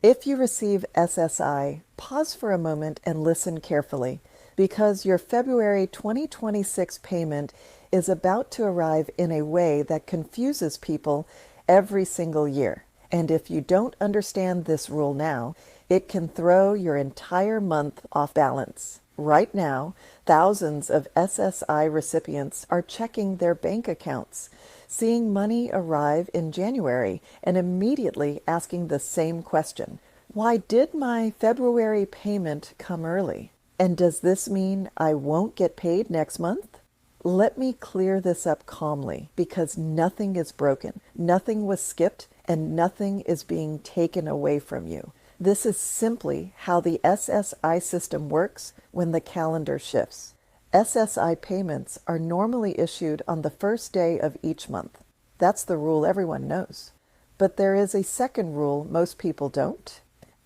If you receive SSI, pause for a moment and listen carefully, because your February 2026 payment is about to arrive in a way that confuses people every single year. And if you don't understand this rule now, it can throw your entire month off balance. Right now, thousands of SSI recipients are checking their bank accounts, seeing money arrive in January, and immediately asking the same question: why did my February payment come early? And does this mean I won't get paid next month? Let me clear this up calmly, because nothing is broken, nothing was skipped, and nothing is being taken away from you. This is simply how the SSI system works when the calendar shifts. SSI payments are normally issued on the first day of each month. That's the rule everyone knows. But there is a second rule most people don't,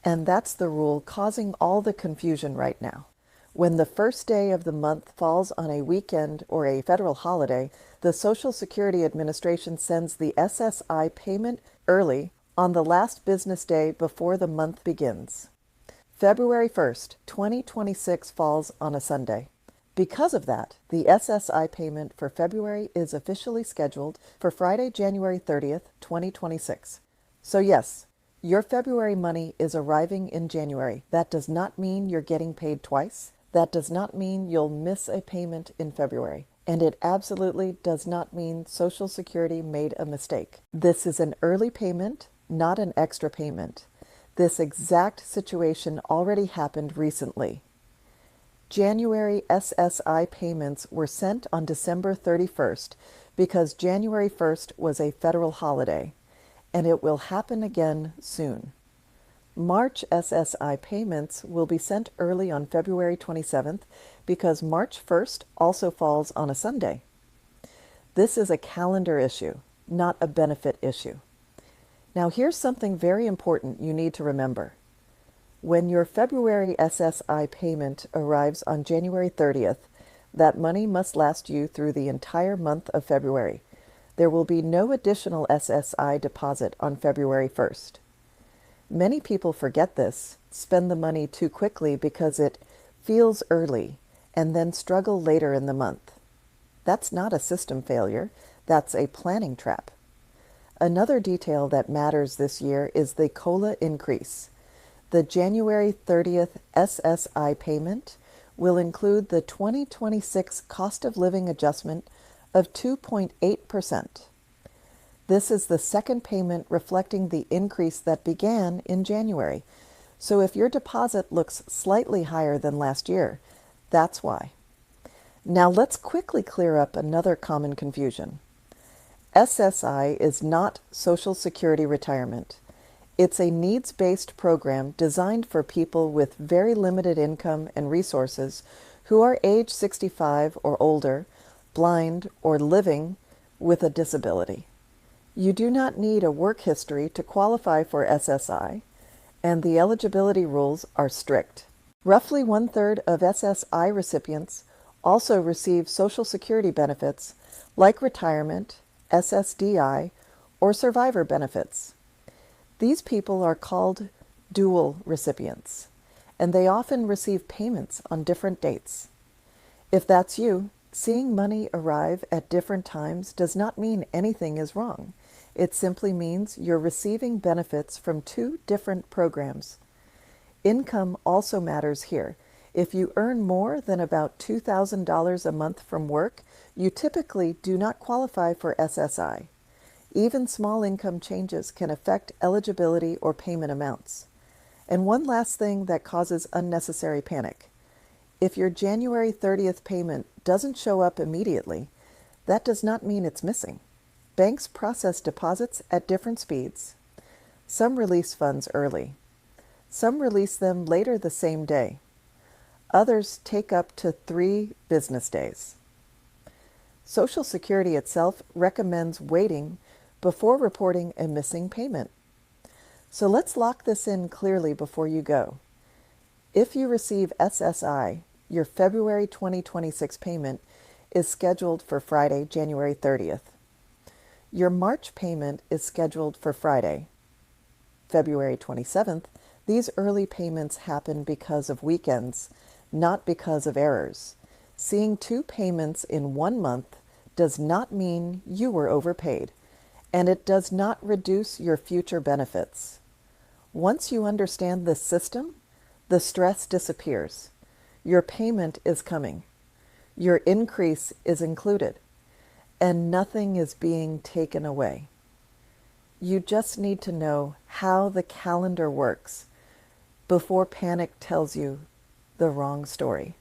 and that's the rule causing all the confusion right now. When the first day of the month falls on a weekend or a federal holiday, the Social Security Administration sends the SSI payment early on the last business day before the month begins. February 1st, 2026 falls on a Sunday. Because of that, the SSI payment for February is officially scheduled for Friday, January 30th, 2026. So yes, your February money is arriving in January. That does not mean you're getting paid twice. That does not mean you'll miss a payment in February. And it absolutely does not mean Social Security made a mistake. This is an early payment, not an extra payment. This exact situation already happened recently. January SSI payments were sent on December 31st because January 1st was a federal holiday, and it will happen again soon. March SSI payments will be sent early on February 27th because March 1st also falls on a Sunday. This is a calendar issue, not a benefit issue. Now here's something very important you need to remember. When your February SSI payment arrives on January 30th, that money must last you through the entire month of February. There will be no additional SSI deposit on February 1st. Many people forget this, spend the money too quickly because it feels early, and then struggle later in the month. That's not a system failure, that's a planning trap. Another detail that matters this year is the COLA increase. The January 30th SSI payment will include the 2026 cost of living adjustment of 2.8%. This is the second payment reflecting the increase that began in January. So if your deposit looks slightly higher than last year, that's why. Now let's quickly clear up another common confusion. SSI is not Social Security retirement. It's a needs-based program designed for people with very limited income and resources who are age 65 or older, blind, or living with a disability. You do not need a work history to qualify for SSI, and the eligibility rules are strict. Roughly 1/3 of SSI recipients also receive Social Security benefits like retirement, SSDI, or survivor benefits. These people are called dual recipients, and they often receive payments on different dates. If that's you, seeing money arrive at different times does not mean anything is wrong. It simply means you're receiving benefits from two different programs. Income also matters here. If you earn more than about $2,000 a month from work, you typically do not qualify for SSI. Even small income changes can affect eligibility or payment amounts. And one last thing that causes unnecessary panic. If your January 30th payment doesn't show up immediately, that does not mean it's missing. Banks process deposits at different speeds. Some release funds early. Some release them later the same day. Others take up to 3 business days. Social Security itself recommends waiting before reporting a missing payment. So let's lock this in clearly before you go. If you receive SSI, your February 2026 payment is scheduled for Friday, January 30th. Your March payment is scheduled for Friday, February 27th, These early payments happen because of weekends, not because of errors. Seeing two payments in 1 month does not mean you were overpaid, and it does not reduce your future benefits. Once you understand this system, the stress disappears. Your payment is coming. Your increase is included, and nothing is being taken away. You just need to know how the calendar works before panic tells you the wrong story.